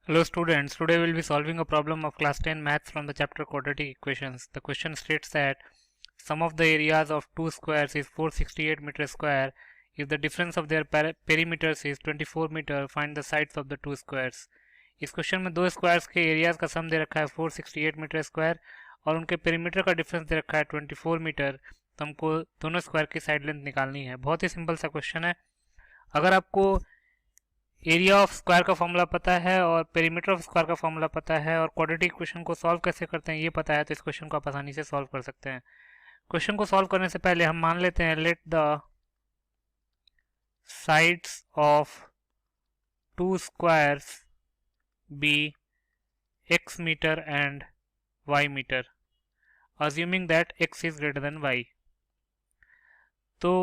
Hello students, today we will be solving a problem of class 10 maths from the chapter quadratic equations. The question states that sum of the areas of two squares is 468 meters square. If the difference of their perimeters is 24 meter, find the sides of the two squares. इस question में दो squares के areas का सम दे रखा है 468 metre square और उनके perimeter का डिफरेंस दे रखा है 24 मीटर। तो हमको दोनों स्क्वायर की साइड लेंथ निकालनी है। बहुत ही सिंपल सा क्वेश्चन है। अगर आपको एरिया ऑफ स्क्वायर का फॉर्मूला पता है और पेरीमीटर ऑफ स्क्वायर का फॉर्मूला पता है और क्वाड्रेटिक इक्वेशन को सॉल्व कैसे करते हैं ये पता है, तो इस क्वेश्चन को आप आसानी से सॉल्व कर सकते हैं। क्वेश्चन को सॉल्व करने से पहले हम मान लेते हैं let the sides of two squares be x metre and y metre, assuming that x is greater than y. तो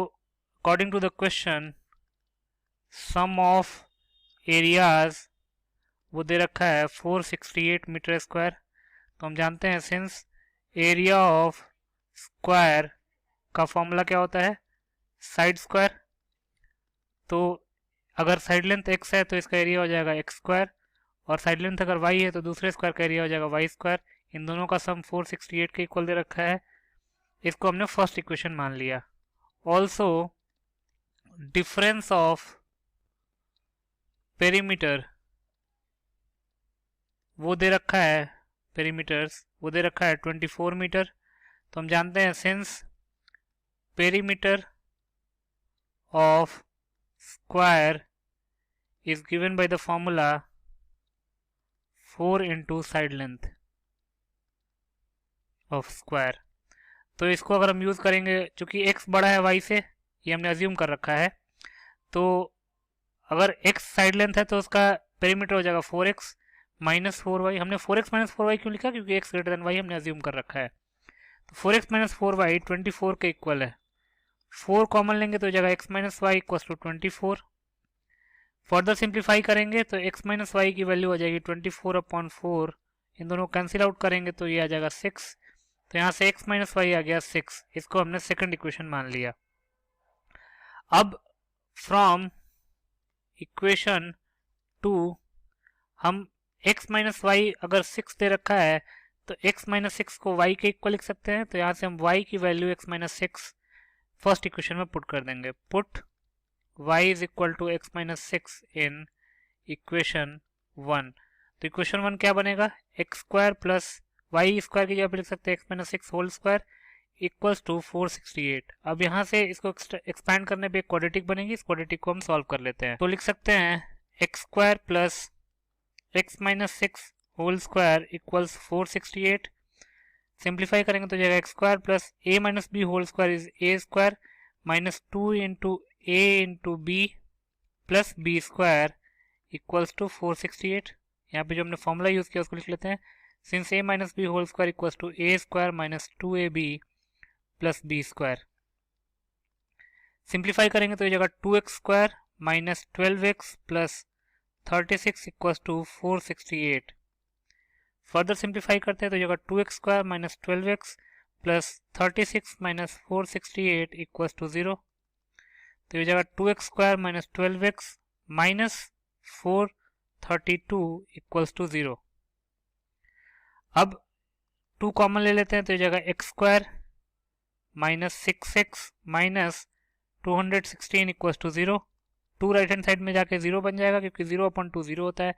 according to the question, sum of areas वो दे रखा है 468 मीटर स्क्वायर। तो हम जानते हैं सिंस एरिया ऑफ स्क्वायर का formula क्या होता है, साइड स्क्वायर। तो अगर साइड लेंथ x है तो इसका एरिया हो जाएगा x स्क्वायर, और साइड लेंथ अगर y है तो दूसरे स्क्वायर का एरिया हो जाएगा y स्क्वायर। इन दोनों का सम 468 के इक्वल दे रखा है। इसको हमने फर्स्ट इक्वेशन मान लिया। ऑल्सो डिफरेंस ऑफ पेरीमीटर वो दे रखा है, पेरीमीटर्स वो दे रखा है 24 मीटर। तो हम जानते हैं since perimeter of square is given by the formula 4 into side length of square. तो इसको अगर हम यूज करेंगे, चूंकि x बड़ा है y से, ये हमने अज्यूम कर रखा है, तो अगर x साइड लेंथ है तो उसका पेरीमीटर हो जाएगा 4x माइनस 4y। हमने 4x माइनस 4y क्यों लिखा, क्योंकि x ग्रेटर देन y हमने अज्यूम कर रखा है। तो 4x माइनस 4y 24 के इक्वल है। 4 कॉमन लेंगे तो हो जाएगा x minus y equal to 24। Further simplify करेंगे तो x माइनस वाई की वैल्यू हो जाएगी 24/4। इन दोनों कैंसिल आउट करेंगे तो ये आ जाएगा 6। तो यहाँ से x माइनस वाई आ गया 6। इसको हमने सेकंड इक्वेशन मान लिया। अब फ्रॉम इक्वेशन 2 हम x माइनस वाई अगर 6 दे रखा है तो x माइनस 6 को y के इक्वल लिख सकते हैं। तो यहाँ से हम y की value x minus 6 first equation में पुट कर देंगे। Put y is equal to x minus 6 in equation 1। तो इक्वेशन 1 क्या बनेगा, x square plus y square की जगह पे लिख सकते हैं x minus 6 whole square equals to 468। अब यहाँ से इसको एक्सपैंड करने पे क्वाड्रेटिक बनेगी। इस क्वाड्रेटिक को हम सॉल्व कर लेते हैं। तो लिख सकते हैं x square plus x minus 6 whole square equals 468। Simplify करेंगे तो जाएगा x square plus a minus b whole square is a square minus 2 into a into b plus b square equals to 468। यहाँ पे जो हमने फॉर्मूला यूज किया उसको लिख लेते हैं। Since a minus b whole square equals to a square minus 2ab plus b square. Simplify करेंगे तो ये जगह 2x square minus 12x plus 36 equals to 468। Further simplify करते हैं तो जगह 2x square minus 12x plus 36 minus 468 equals to 0। तो ये जगह 2x square minus 12x minus 432 equals to 0। अब 2 कॉमन ले लेते हैं तो ये जगह x square minus 6x minus 216 equals to 0। 2 right hand side में जाके 0 बन जाएगा क्योंकि 0/2 0 होता है।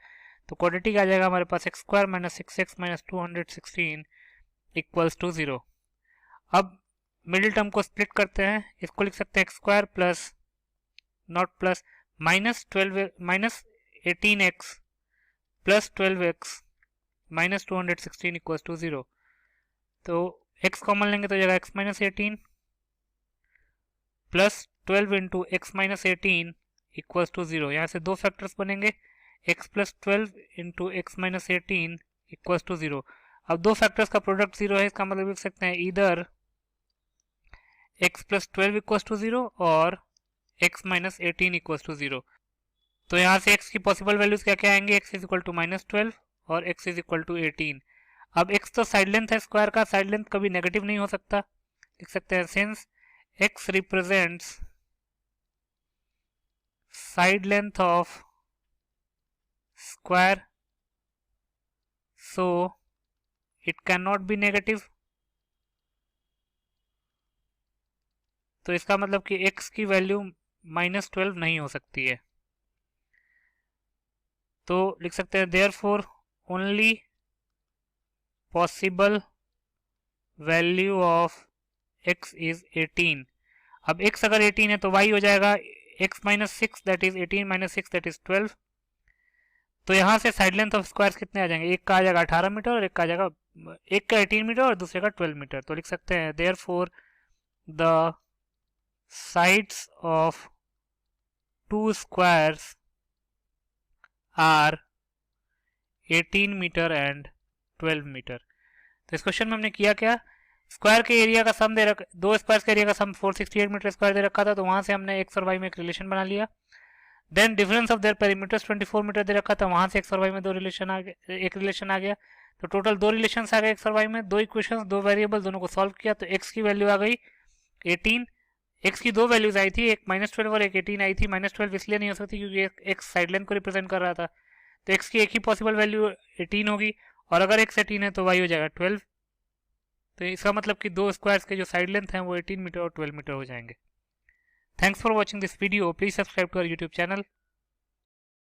तो क्वाड्रेटिक आ जाएगा हमारे पास x square minus 6x minus 216 equals to 0। अब मिडिल टर्म को स्प्लिट करते हैं। इसको लिख सकते हैं x square plus not plus minus 12 minus 18x plus 12x minus 216 equals to 0। तो x कॉमन लेंगे तो जाएगा x minus 18 plus 12 into x minus 18 equals to 0। यहाँ से दो फैक्टर्स बनेंगे, x plus 12 into x minus 18 equals to 0। अब दो फैक्टर्स का प्रोडक्ट 0 है, इसका मतलब लिख सकते हैं इधर x प्लस 12 इक्वल्स टू 0 और x माइनस 18 इक्वल्स टू 0। तो यहाँ से x की पॉसिबल वैल्यूज क्या क्या आएंगे, x is equal to minus 12 और x इज इक्वल टू 18। अब x तो साइड लेंथ है स्क्वायर का, साइड लेंथ कभी नेगेटिव नहीं हो सकता। लिख सकते हैं since x represents side length of square so it can not be negative. तो इसका मतलब कि x की वैल्यू -12 नहीं हो सकती है। तो लिख सकते हैं therefore only possible value of x is 18। अब x अगर 18 है तो y हो जाएगा x minus 6 that is 18 minus 6 that is 12। तो यहाँ से साइड लेंथ ऑफ स्क्वायर्स कितने आ जाएंगे, एक का आ जाएगा 18 मीटर और एक का आ जाएगा, एक का 18 मीटर और दूसरे का 12 मीटर। तो लिख सकते हैं therefore the sides of two squares are 18 metre and 12 metre. तो इस क्वेश्चन में हमने किया क्या, स्क्वायर के एरिया का सम दे रखा, दो स्क्वायर का एरिया का सम 468 मीटर स्क्वायर दे रखा था, तो वहां से हमने एक्स और वाई में एक रिलेशन बना लिया। Then difference of their perimeters 24 metre दे रखा था, वहां से एक्स और वाई में दो रिलेशन आ गया, एक रिलेशन आ गया। तो टोटल दो रिलेशन आ गए एक्स और वाई में, दो इक्वेशन, दो वेरिएबल, दोनों को सॉल्व किया तो एक्स की वैल्यू आ गई 18। एक्स की दो वैल्यूज आई थी, एक -12 और एक 18 आई थी। -12 इसलिए नहीं हो सकती क्योंकि एक्स साइड लेंथ को रिप्रेजेंट कर रहा था, तो एक्स की एक ही पॉसिबल वैल्यू 18 होगी, और अगर एक्स 18 है तो वाई हो जाएगा 12। तो इसका मतलब कि दो स्क्वायर्स के जो साइड लेंथ हैं वो 18 मीटर और 12 मीटर हो जाएंगे। Thanks for watching this video, please subscribe to our YouTube channel.